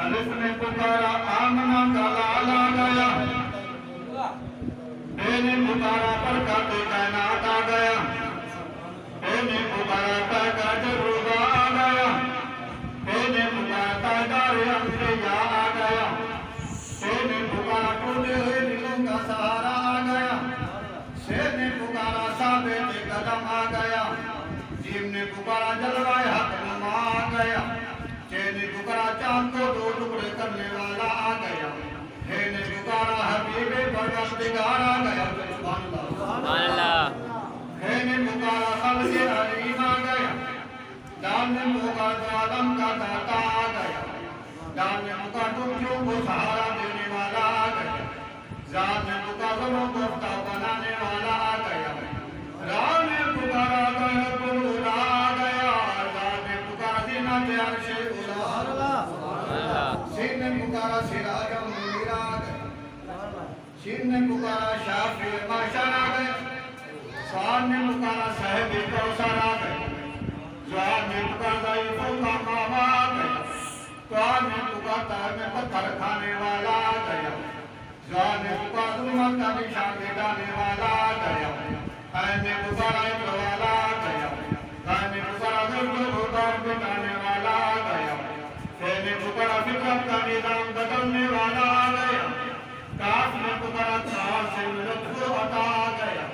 الف نے پکارا آمنا کا لال آ گیا، بے نے پکارا برکات کائنات آ گیا، بے نے پکارا پیدا جروبہ آ گیا، بے نے پکارا تائیدار انبیاء آ گیا، بے نے پکارا ٹوٹے ہوئے دلوں کا سہارا آ گیا، شیر نے پکارا ثابت قدم آ گیا، جیم نے پکارا جلوہ حق نما آ گیا، چین نے پکارا چاند کو دو ٹکڑے کرنے والا آ گیا، ہے نے پکارا حبیب پروردگار آ گیا، سبحان اللہ، ہے نے پکارا خلق علیم آ گیا، دان نے پکارا جو عالم کا داتا آ گیا، دان نے پکارا ٹوٹیوں کو سہارا دینے والا آ گیا، ذات نے پکارا غموں کو فتح بنانے والا آ گیا، راہ نے پکارا غیب الہدا آ گیا، ذات نے پکارا زینت عرش اولا، سین نے پکارا سراج منیر آ گیا، شین نے پکارا شافی محشر آ گیا، سواد نے پکارا صاحب کوثر آ گیا، زہار نے پکارا ضعیف القمام آ گیا، توار نے پکارا میں پتھر کھانے والا آ گیا، زہار نے پکارا ظلمت کا نشان مٹانے والا آ گیا، قائم نے پکارا عبر والا آ گیا، قائم نے پکارا ظلم و غدار مٹانے والا آ گیا، فے نے پکارا فطرت کا نظام بدلنے والا آ گیا، کاف نے پکارا کار سے لطف و عطا آ گیا،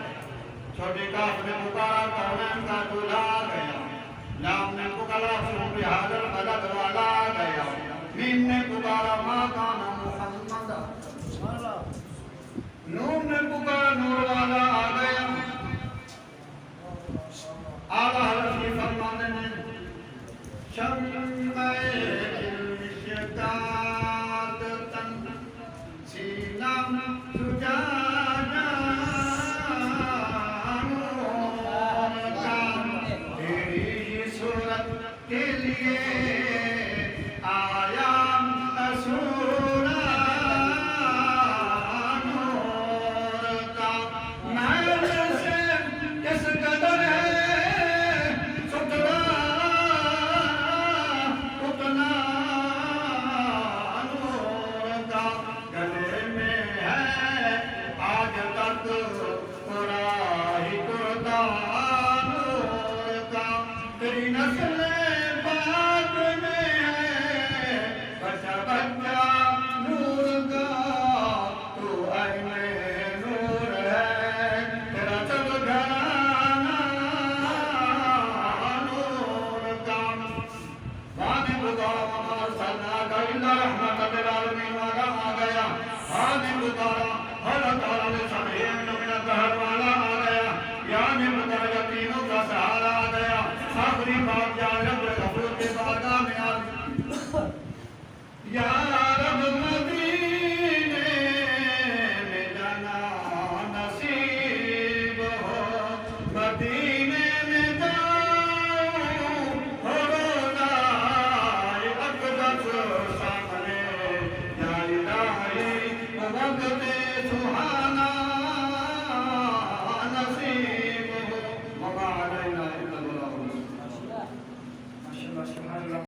چھوٹی کاف نے پکارا کونین کا دولہ آ گیا، لام نے پکارا سوپی حاضر مدد والا آ گیا، میم نے پکارا ماں کانا محمد، نون نے پکارا نور والا آ گیا، آلہ حضرت کی فرمانے نے شمع مشتاق تن سینہ زجاجہ نور کا تیری صورت کے لیے آیا اسورہ نور کا، محل سے کس قدر ہے سترا اتنا نور کا، گلے میں ہے آج تک پورا ہی کرتا نور کا، تیری نسل پاک میں ہے بچہ بچہ نور کا، تو عین نور ہے تیرا سب گھرانہ نور کا، وَعَنِ بُدَارَ وَمَا أَرْسَلْنَاكَ إِلَّا رَحْمَةً لِلْعَالَمِينَ والا آ گیا، وَعَنِ بُدَارَ حضرت عالم سبحین من الدہر والا آ گیا، یعنی بُدَارَ یتیموں کا سہارا آ گیا، آخری بات یا رب غفور کے بارگاہ میں آ یا رب مدینے میں جانا نصیب ہو، مدینے میں جاؤں ہو روزائے اقدس سامنے، یا الہی وقت سبحانہ نصیب ہو، وما علینا الا البلاغ المبین۔